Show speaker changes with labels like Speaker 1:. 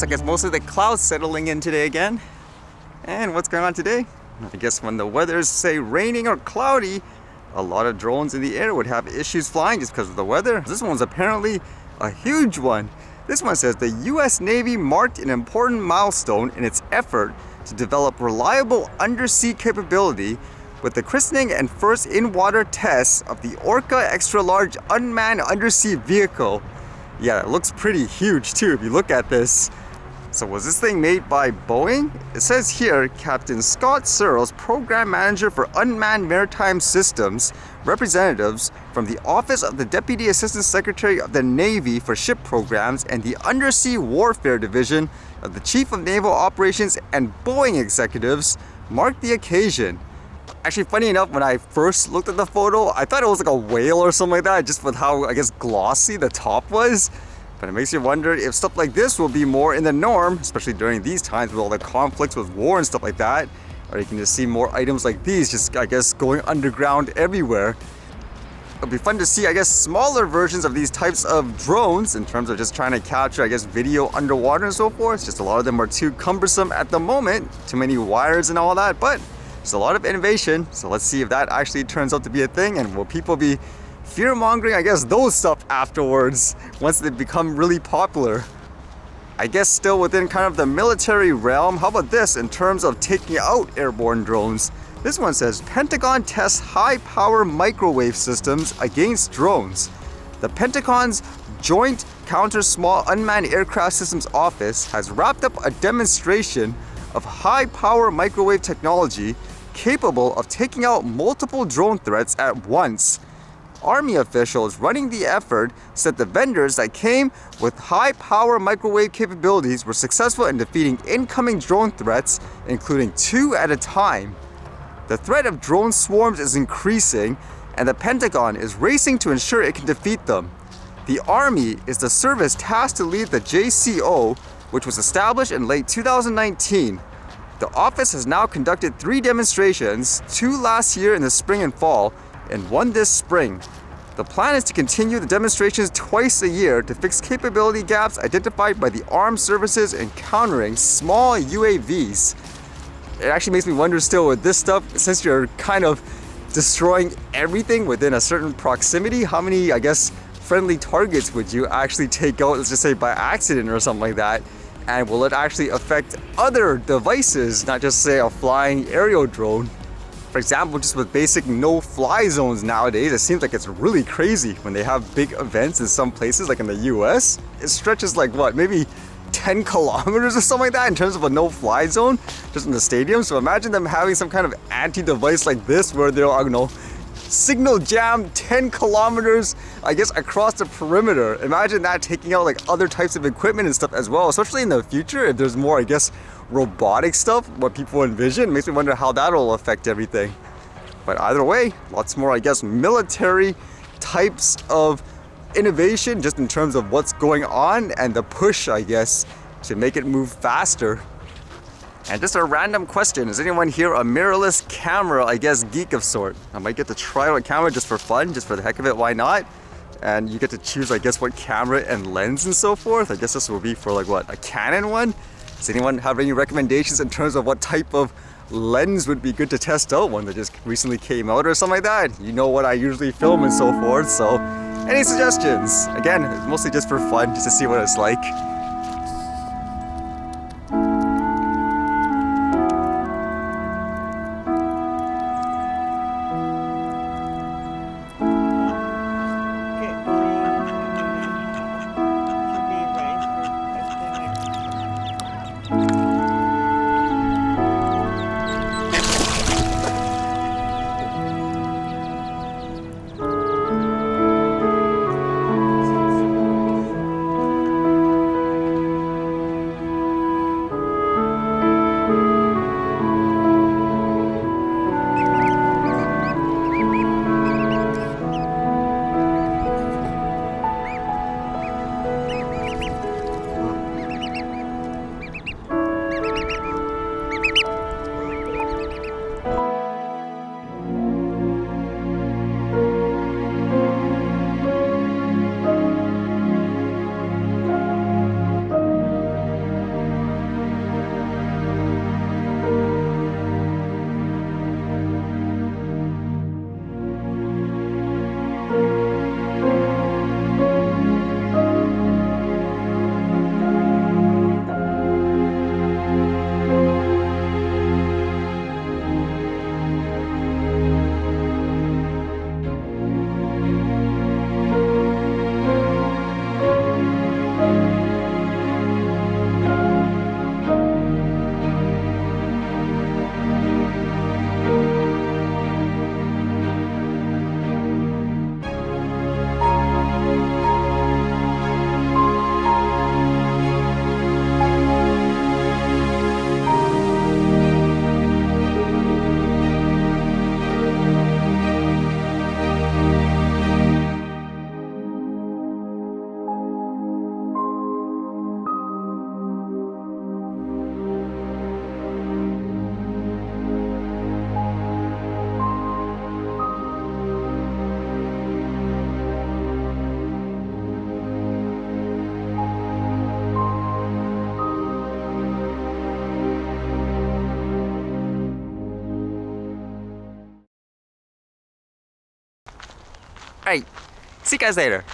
Speaker 1: looks like it's mostly the clouds settling in today again. And what's going on today? I guess when the weather's, say, raining or cloudy, a lot of drones in the air would have issues flying just because of the weather. This one's apparently a huge one. This one says the US Navy marked an important milestone in its effort to develop reliable undersea capability with the christening and first in-water tests of the Orca extra-large unmanned undersea vehicle. Yeah, it looks pretty huge too if you look at this. So was this thing made by Boeing? It says here, Captain Scott Searles, Program Manager for Unmanned Maritime Systems, representatives from the Office of the Deputy Assistant Secretary of the Navy for Ship Programs and the Undersea Warfare Division of the Chief of Naval Operations and Boeing executives marked the occasion. Actually, funny enough, when I first looked at the photo, I thought it was like a whale or something like that, just with how, I guess, glossy the top was. But it makes you wonder if stuff like this will be more in the norm, especially during these times with all the conflicts with war and stuff like that. Or you can just see more items like these, just, I guess, going underground everywhere. It'll be fun to see, I guess, smaller versions of these types of drones in terms of just trying to capture, I guess, video underwater and so forth. Just a lot of them are too cumbersome at the moment, too many wires and all that, but there's a lot of innovation. So let's see if that actually turns out to be a thing, and will people be fear-mongering, I guess, those stuff afterwards once they become really popular. I guess still within kind of the military realm, how about this in terms of taking out airborne drones? This one says, Pentagon tests high-power microwave systems against drones. The Pentagon's Joint Counter Small Unmanned Aircraft Systems Office has wrapped up a demonstration of high-power microwave technology capable of taking out multiple drone threats at once. Army officials running the effort said the vendors that came with high-power microwave capabilities were successful in defeating incoming drone threats, including 2 at a time. The threat of drone swarms is increasing, and the Pentagon is racing to ensure it can defeat them. The Army is the service tasked to lead the JCO, which was established in late 2019. The office has now conducted 3 demonstrations, 2 last year in the spring and fall, and 1 this spring. The plan is to continue the demonstrations twice a year to fix capability gaps identified by the armed services in countering small UAVs. It actually makes me wonder still with this stuff, since you're kind of destroying everything within a certain proximity, how many, I guess, friendly targets would you actually take out, let's just say by accident or something like that? And will it actually affect other devices, not just say a flying aerial drone? For example, just with basic no-fly zones nowadays, it seems like it's really crazy when they have big events in some places, like in the US. It stretches like what, maybe 10 kilometers or something like that in terms of a no-fly zone just in the stadium. So imagine them having some kind of anti-device like this where they'll, I don't know, signal jam 10 kilometers, I guess, across the perimeter. Imagine that taking out like other types of equipment and stuff as well, especially in the future if there's more, I guess, robotic stuff, what people envision. It makes me wonder how that'll affect everything. But either way, lots more, I guess, military types of innovation just in terms of what's going on and the push, I guess, to make it move faster. And just a random question, is anyone here a mirrorless camera, I guess, geek of sort? I might get to try out a camera just for fun, just for the heck of it, why not? And you get to choose, I guess, what camera and lens and so forth. I guess this will be for like what, a Canon one? Does anyone have any recommendations in terms of what type of lens would be good to test out? One that just recently came out or something like that? You know what I usually film and so forth, so any suggestions? Again, it's mostly just for fun, just to see what it's like. Alright, see you guys later.